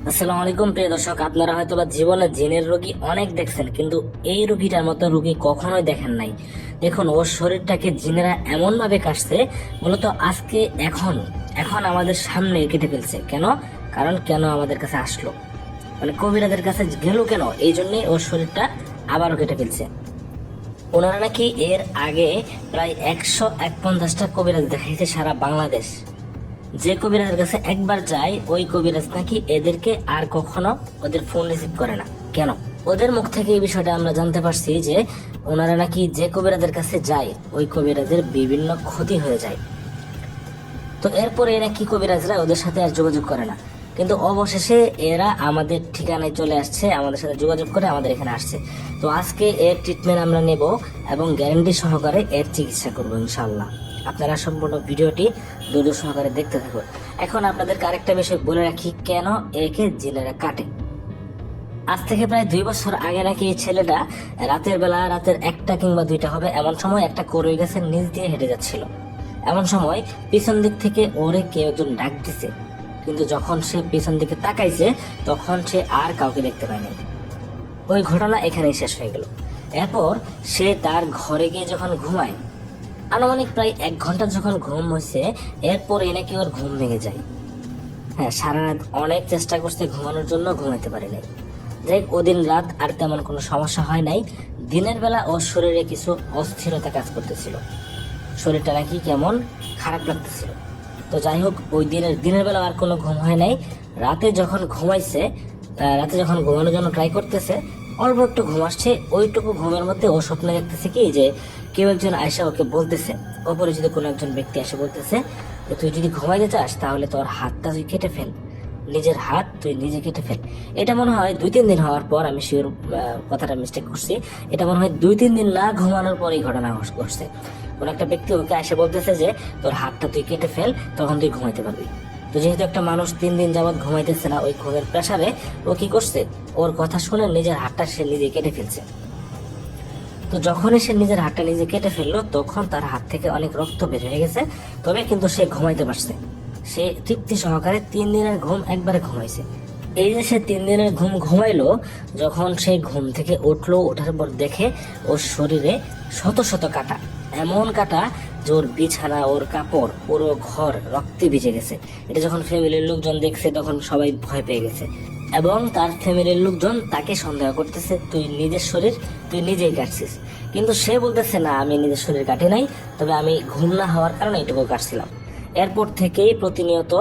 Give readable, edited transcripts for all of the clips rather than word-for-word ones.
আসসালামু আলাইকুম প্রিয় দর্শক, আপনারা হয়তো বা জীবনে জিনের রোগী অনেক দেখছেন, কিন্তু এই রোগীটার মতো রোগী কখনোই দেখেন নাই। দেখুন, ওর শরীরটাকে জিনেরা এমন ভাবে কাটছে, মূলত আজকে এখন এখন আমাদের সামনে কেটে ফেলছে। কেন? কারণ কেন আমাদের কাছে আসলো, মানে কবিরাজের কাছে গেল কেন, এই জন্যই ওর শরীরটা আবারও কেটে ফেলছে। ওনারা নাকি এর আগে প্রায় 150টা কবিরাজ দেখাইছে সারা বাংলাদেশ। যে কবিরাজের কাছে একবার যায়, ওই কবিরাজ নাকি এদেরকে আর কখনো ওদের ফোন রিসিভ করে না। কেন? ওদের মুখ থেকে এই বিষয়টা আমরা জানতে পারছি যে ওনারা নাকি যে কবিরাজের কাছে যায়, ওই কবিরাজের বিভিন্ন ক্ষতি হয়ে যায়। তো এরপরে এরা কি কবিরাজরা ওদের সাথে আর যোগাযোগ করে না, কিন্তু অবশেষে এরা আমাদের ঠিকানায় চলে আসছে, আমাদের সাথে যোগাযোগ করে আমাদের এখানে আসছে। তো আজকে এর ট্রিটমেন্ট আমরা নেব এবং গ্যারান্টি সহকারে এর চিকিৎসা করবো ইনশাল্লাহ। আপনারা সম্পূর্ণ ভিডিওটি ধৈর্য সহকারে দেখতে থাকুন। এখন আপনাদেরকে আরেকটা বিষয় বলে রাখি, কেন একে জিনেরা কাটে। আজ থেকে প্রায় 2 বছর আগে নাকি এই ছেলেটা রাতের বেলা, রাতের 1টা কিংবা 2টা হবে, এমন সময় একটা করই গাছের নিচ দিয়ে হেঁটে যাচ্ছিল। এমন সময় পিছন দিক থেকে ওরে কেউ একজন ডাক দিছে, কিন্তু যখন সে পিছন দিকে তাকাইছে তখন সে আর কাউকে দেখতে পায়নি। ওই ঘটনা এখানেই শেষ হয়ে গেল। এরপর সে তার ঘরে গিয়ে যখন ঘুমায়, আনুমানিক প্রায় 1 ঘন্টা যখন ঘুম হয়েছে, এরপর নাকি ওর ঘুম ভেঙে যায়। হ্যাঁ, সারা রাত অনেক চেষ্টা করছে ঘুমানোর জন্য, ঘুমাইতে পারে নাই। যাই হোক, ওদিন রাত আর তেমন কোনো সমস্যা হয় নাই। দিনের বেলা ওর শরীরে কিছু অস্থিরতা কাজ করতেছিল, শরীরটা নাকি কেমন খারাপ লাগতেছিল। তো যাই হোক, ওই দিনের বেলা আর কোনো ঘুম হয় নাই। রাতে যখন ঘুমাইছে, রাতে যখন ঘুমানোর জন্য ট্রাই করতেছে, অল্প একটু ঘুম আসছে। ওইটুকু ঘুমের মধ্যে ও স্বপ্নে দেখতেছে কি যে কেউ একজন আয়সা ওকে বলতেছে, অপরিচিত কোনো একজন ব্যক্তি এসে বলতেছে যে তুই যদি ঘুমাইতে চাস তাহলে তোর হাতটা তুই কেটে ফেল, নিজের হাত তুই নিজে কেটে ফেল। এটা মনে হয় 2-3 দিন হওয়ার পর, আমি শিওর কথাটা মিস্টেক করছি, এটা মনে হয় 2-3 দিন না ঘুমানোর পর এই ঘটনা ঘটছে। কোন একটা ব্যক্তি ওকে এসে বলতেছে যে তোর হাতটা তুই কেটে ফেল, তখন তুই ঘুমাইতে পারবি। তো যেহেতু একটা মানুষ 3 দিন যাবৎ ঘুমাইতেছে না, ওই ঘুমের প্রেসারে ও কি করছে, ওর কথা শুনে নিজের হাতটা সে নিজে কেটে ফেলছে। তো যখনই সে নিজের হাতটা নিজে কেটে ফেললো, তখন তার হাত থেকে অনেক রক্ত বের হয়ে গেছে, তবে কিন্তু সে ঘুমাইতে পারছে। সে তৃপ্তি সহকারে 3 দিনের ঘুম একবারে ঘুমাইছে। এই যে সে 3 দিনের ঘুম ঘুমাইলো, যখন সে ঘুম থেকে উঠলো, ওঠার পর দেখে ওর শরীরে শত শত কাটা, এমন কাটা যে ওর বিছানা, ওর কাপড়, পুরো ঘর রক্তে ভিজে গেছে। এটা যখন ফ্যামিলির লোকজন দেখছে, তখন সবাই ভয় পেয়ে গেছে এবং তার ফ্যামিলির লোকজন তাকে সন্দেহ করতেছে তুই নিজের শরীর তুই নিজেই কাটছিস। কিন্তু সে বলতেছে না, আমি নিজের শরীর কাটি নাই, তবে আমি ঘুম না হওয়ার কারণে এটুকু কাটছিলাম। এরপর থেকেই প্রতিনিয়ত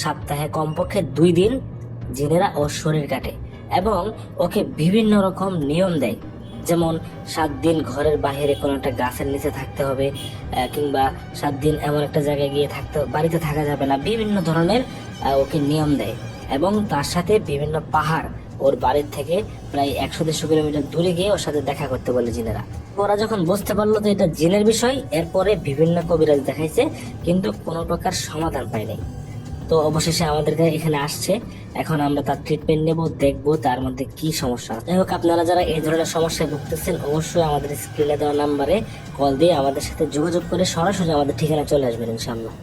সপ্তাহে কমপক্ষে 2 দিন জিনেরা ওর শরীর কাটে এবং ওকে বিভিন্ন রকম নিয়ম দেয়। যেমন 7 দিন ঘরের বাইরে কোনো একটা গাছের নিচে থাকতে হবে, কিংবা 7 দিন এমন একটা জায়গায় গিয়ে বাড়িতে থাকা যাবে না, বিভিন্ন ধরনের ওকে নিয়ম দেয়। এবং তার সাথে বিভিন্ন পাহাড়, ওর বাড়ির থেকে প্রায় 100-150 কিলোমিটার দূরে গিয়ে ওর সাথে দেখা করতে বলে জিনেরা। ওরা যখন বুঝতে পারলো তো এটা জিনের বিষয়, এরপরে বিভিন্ন কবিরাজ দেখাইছে, কিন্তু কোনো প্রকার সমাধান পায় নাই। তো অবশেষে আমাদের এখানে আসছে, এখন আমরা তার ট্রিটমেন্ট নেব, দেখবো তার মধ্যে কি সমস্যা। যাই হোক, আপনারা যারা এই ধরনের সমস্যায় ভুগতেছেন, অবশ্যই আমাদের স্ক্রিনে দেওয়া নাম্বারে কল দিয়ে আমাদের সাথে যোগাযোগ করে সরাসরি আমাদের ঠিকানা চলে আসবেন ইনশাআল্লাহ।